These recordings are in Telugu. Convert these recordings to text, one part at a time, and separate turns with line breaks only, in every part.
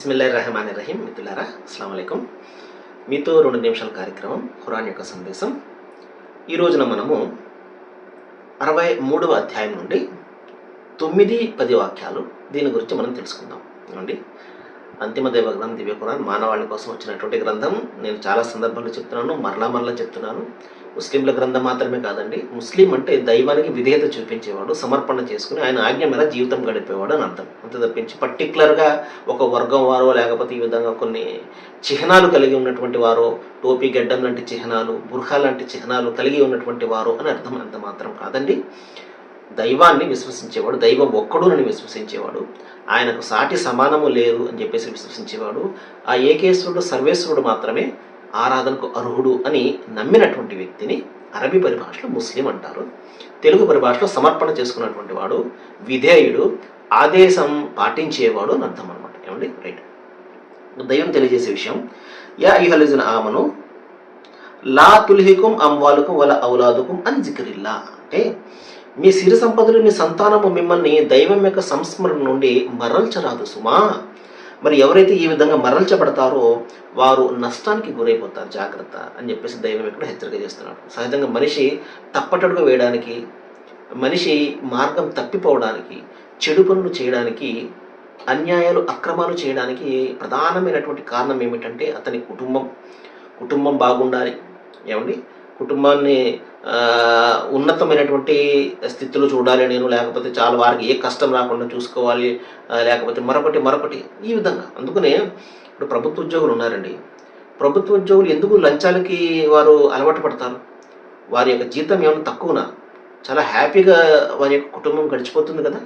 బిస్మిల్లాహిర్రహమానిర్రహీం. మిత్రులారా, అస్సలాము అలైకుం. మీతో 2 నిమిషాల కార్యక్రమం ఖురాన్ యొక్క సందేశం. ఈ రోజున మనము 63వ అధ్యాయం నుండి 9-10 వాక్యాలు దీని గురించి మనం తెలుసుకుందాం. ఏమండి, అంతిమ దైవ గ్రంథం దివ్య ఖురాన్ మానవాళి కోసం వచ్చినటువంటి గ్రంథం. నేను చాలా సందర్భాల్లో చెప్తున్నాను, మరలా చెప్తున్నాను. ముస్లింల గ్రంథం మాత్రమే కాదండి. ముస్లిం అంటే దైవానికి విధేయత చూపించేవాడు, సమర్పణ చేసుకుని ఆయన ఆజ్ఞ మీద జీవితం గడిపేవాడు అని అర్థం. అంతే తప్పించి పర్టికులర్గా ఒక వర్గం వారో లేకపోతే ఈ విధంగా కొన్ని చిహ్నాలు కలిగి ఉన్నటువంటి వారో, టోపీ గడ్డం లాంటి చిహ్నాలు, బుర్ఖా లాంటి చిహ్నాలు కలిగి ఉన్నటువంటి వారు అని అర్థం అంత మాత్రం కాదండి. దైవాన్ని విశ్వసించేవాడు, దైవం ఒక్కడునని విశ్వసించేవాడు, ఆయనకు సాటి సమానము లేరు అని చెప్పేసి విశ్వసించేవాడు, ఆ ఏకేశ్వరుడు సర్వేశ్వరుడు మాత్రమే ఆరాధనకు అర్హుడు అని నమ్మినటువంటి వ్యక్తిని అరబీ పరిభాషలో ముస్లిం అంటారు. తెలుగు పరిభాషలో సమర్పణ చేసుకున్నటువంటి వాడు, విధేయుడు, ఆదేశం పాటించేవాడు అని అర్థం అనమాట. ఏమండి, రైట్. దైవం తెలియజేసే విషయం, యా అయ్యుహల్లజీన ఆమను లా తుల్హికుం అమ్వాలుకుం వల ఔలాదుకుం అన్ జిక్రిల్లా. అంటే మీ సిరి సంపదలు, మీ సంతానము మిమ్మల్ని దైవం యొక్క సంస్మరణ నుండి మరల్చరాదు సుమా. మరి ఎవరైతే ఈ విధంగా మరల్చబడతారో వారు నష్టానికి గురైపోతారు, జాగ్రత్త అని చెప్పేసి దైవం ఇక్కడ హెచ్చరిక చేస్తున్నాడు. సహజంగా మనిషి తప్పటడుగు వేయడానికి, మనిషి మార్గం తప్పిపోవడానికి, చెడు పనులు చేయడానికి, అన్యాయాలు అక్రమాలు చేయడానికి ప్రధానమైనటువంటి కారణం ఏమిటంటే అతని కుటుంబం బాగుండాలి. ఏమండి, కుటుంబాన్ని ఉన్నతమైనటువంటి స్థితిలో చూడాలి నేను, లేకపోతే చాలా వారికి ఏ కష్టం రాకుండా చూసుకోవాలి, లేకపోతే మరొకటి ఈ విధంగా. అందుకనే ఇప్పుడు ప్రభుత్వ ఉద్యోగులు ఉన్నారండి. ప్రభుత్వ ఉద్యోగులు ఎందుకు లంచాలకి వారు అలవాటు పడతారు? వారి యొక్క జీతం ఏమైనా తక్కువనా? చాలా హ్యాపీగా వారి యొక్క కుటుంబం గడిచిపోతుంది కదా.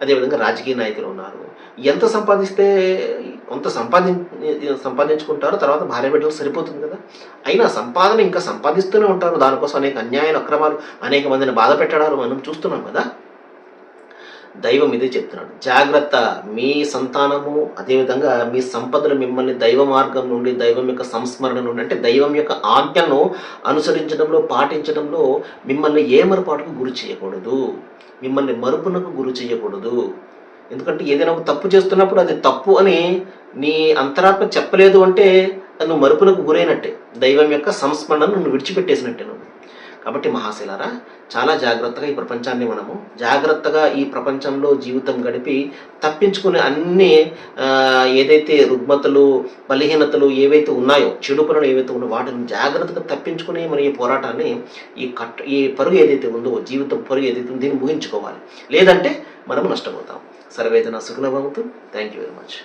అదేవిధంగా రాజకీయ నాయకులు ఉన్నారు. ఎంత సంపాదిస్తే కొంత సంపాదించుకుంటారు, తర్వాత భార్య బిడ్డలు సరిపోతుంది కదా. అయినా సంపాదన ఇంకా సంపాదిస్తూనే ఉంటారు. దానికోసం అనేక అన్యాయాలు, అక్రమాలు, అనేక మందిని బాధ పెట్టడాలు మనం చూస్తున్నాం కదా. దైవం ఇదే చెప్తున్నాడు, జాగ్రత్త. మీ సంతానము అదేవిధంగా మీ సంపదలు మిమ్మల్ని దైవ మార్గం నుండి, దైవం యొక్క సంస్మరణ నుండి, అంటే దైవం యొక్క ఆజ్ఞలను అనుసరించడంలో, పాటించడంలో మిమ్మల్ని ఏ మరపాటుకు గురి చేయకూడదు, మిమ్మల్ని మరుపునకు గురి చేయకూడదు. ఎందుకంటే ఏదైనా ఒక తప్పు చేస్తున్నప్పుడు అది తప్పు అని నీ అంతరాత్మ చెప్పలేదు అంటే నువ్వు మరుపునకు గురైనట్టే, దైవం యొక్క సంస్మరణను నువ్వు విడిచిపెట్టేసినట్టే నువ్వు. కాబట్టి మహాశిలారా, చాలా జాగ్రత్తగా ఈ ప్రపంచాన్ని మనము జాగ్రత్తగా ఈ ప్రపంచంలో జీవితం గడిపి తప్పించుకునే అన్ని ఏదైతే రుగ్మతలు, బలహీనతలు ఏవైతే ఉన్నాయో, చెడు పనులు ఏవైతే ఉన్నాయో వాటిని జాగ్రత్తగా తప్పించుకుని మన ఈ పోరాటాన్ని, ఈ పరుగు ఏదైతే ఉందో, జీవితం పరుగు ఏదైతే ఉందో దీన్ని ముగించుకోవాలి. లేదంటే మనం నష్టపోతాం. సర్వేజన సుఖినో భవంతు. Thank you very much.